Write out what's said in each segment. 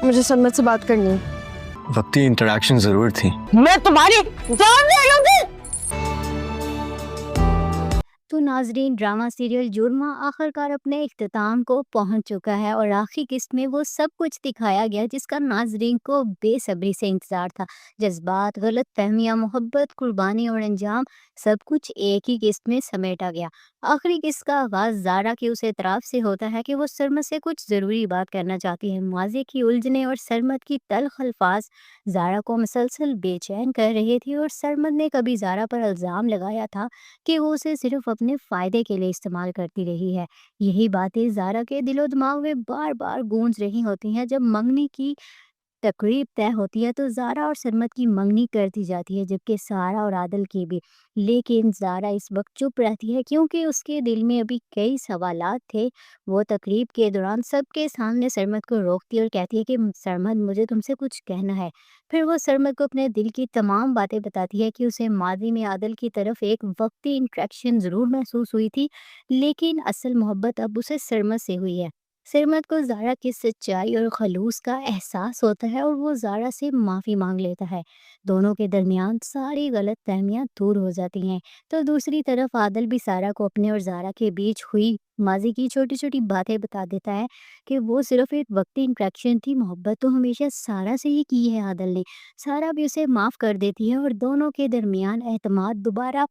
मुझे सनमत से बात करनी है। वक्ती इंटरेक्शन जरूर थी। मैं तुम्हारी जान ले लूंगी। तो नाजरीन, ड्रामा सीरियल जुर्मा आखिरकार अपने इख्तिताम को पहुंच चुका है और आखिरी किस्त में वो सब कुछ दिखाया गया जिसका नाजरीन को बेसब्री से इंतज़ार था। जज्बात, गलत फहमियाँ, मोहब्बत, कुर्बानी और अंजाम सब कुछ एक ही किस्त में समेटा गया। आखिरी किस्त का आगाज़ ज़ारा के उस एतराफ़ से होता है कि वो सरमद से कुछ ज़रूरी बात करना चाहती है। माज़ी की उलझने और सरमद की तल्ख़ अल्फाज ज़ारा को मुसलसल बेचैन कर रही थी और सरमद ने कभी ज़ारा पर इल्ज़ाम लगाया था कि वो उसे सिर्फ अपने फ़ायदे के लिए इस्तेमाल करती रही है। यही बातें ज़ारा के दिलो दिमाग में बार-बार गूंज रही होती हैं। जब मंगनी की तकरीब तय होती है तो ज़ारा और सरमद की मंगनी कर दी जाती है, जबकि सारा और आदल की भी। लेकिन ज़ारा इस वक्त चुप रहती है क्योंकि उसके दिल में अभी कई सवालात थे। वो तकरीब के दौरान सबके सामने सरमद को रोकती है और कहती है कि सरमद, मुझे तुमसे कुछ कहना है। फिर वो सरमद को अपने दिल की तमाम बातें बताती है कि उसे माजी में आदल की तरफ एक वक्ती इंट्रैक्शन ज़रूर महसूस हुई थी, लेकिन असल मोहब्बत अब उसे सरमद से हुई है। सरमद को ज़ारा की सच्चाई और खलूस का एहसास होता है और वो ज़ारा से माफ़ी मांग लेता है। दोनों के दरमियान सारी गलत फहमियाँ दूर हो जाती हैं। तो दूसरी तरफ आदल भी सारा को अपने और ज़ारा के बीच हुई माजी की छोटी छोटी बातें बता देता है कि वो सिर्फ एक वक्ती इंट्रैक्शन थी, मोहब्बत तो हमेशा सारा से ही की है आदल ने। सारा भी उसे माफ़ कर देती है और दोनों के दरमियान एतमाद दोबारा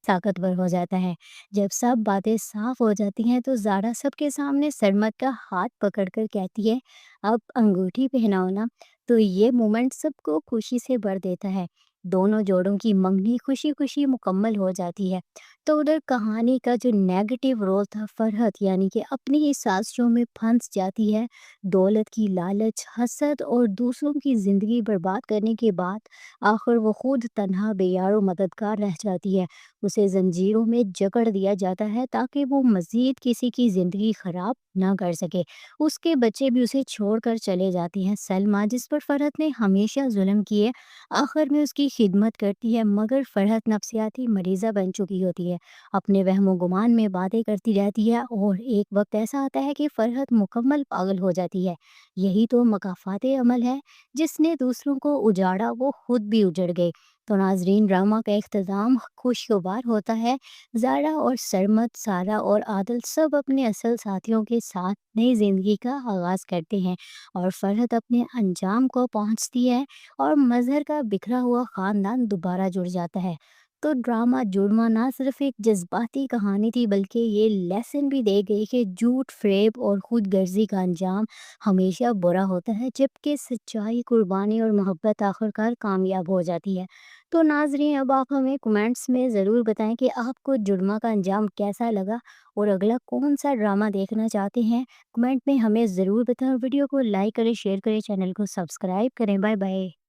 ताकतवर हो जाता है। जब सब बातें साफ हो जाती हैं तो ज़ारा सबके सामने सरमद का हाथ पकड़कर कहती है, अब अंगूठी पहनाओ ना। तो ये मोमेंट सबको खुशी से भर देता है। दोनों जोड़ों की मंगनी खुशी खुशी मुकम्मल हो जाती है। तो उधर कहानी का जो नेगेटिव रोल था, फरहत यानी कि अपनी ही साजिशों में फंस जाती है। दौलत की लालच, हसद और दूसरों की ज़िंदगी बर्बाद करने के बाद आखिर वो खुद तन्हा, बेयारो मददगार रह जाती है। उसे जंजीरों में जकड़ दिया जाता है ताकि वो मज़ीद किसी की ज़िंदगी ख़राब ना कर सके। उसके बच्चे भी उसे छोड़कर चले जाती हैं। सलमा, जिस पर फरहत ने हमेशा जुल्म किए, आखिर में उसकी खिदमत करती है, मगर फरहत नफसियाती मरीज़ा बन चुकी होती है। अपने वहमो गुमान में बातें करती रहती है और एक वक्त ऐसा आता है कि फरहत मुकम्मल पागल हो जाती है। यही तो मकाफ़ात अमल है, जिसने दूसरों को उजाड़ा वो खुद भी उजड़ गई। तो नाजरीन, ड्रामा का इख्तिताम खुशगवार होता है। ज़ारा और सरमद, सारा और आदल सब अपने असल साथियों के साथ नई ज़िंदगी का आगाज़ करते हैं और फरहत अपने अंजाम को पहुंचती है और मज़हर का बिखरा हुआ ख़ानदान दोबारा जुड़ जाता है। तो ड्रामा जुड़वा ना सिर्फ एक जज्बाती कहानी थी, बल्कि ये लेसन भी दे गई कि झूठ, फ़रेब और खुद गर्जी का अंजाम हमेशा बुरा होता है, जबकि सच्चाई, कुर्बानी और मोहब्बत आखिरकार कामयाब हो जाती है। तो नाज़रीन, अब आप हमें कमेंट्स में ज़रूर बताएं कि आपको जुड़वा का अंजाम कैसा लगा और अगला कौन सा ड्रामा देखना चाहते हैं। कमेंट में हमें ज़रूर बताएं। वीडियो को लाइक करें, शेयर करें, चैनल को सब्सक्राइब करें। Bye bye.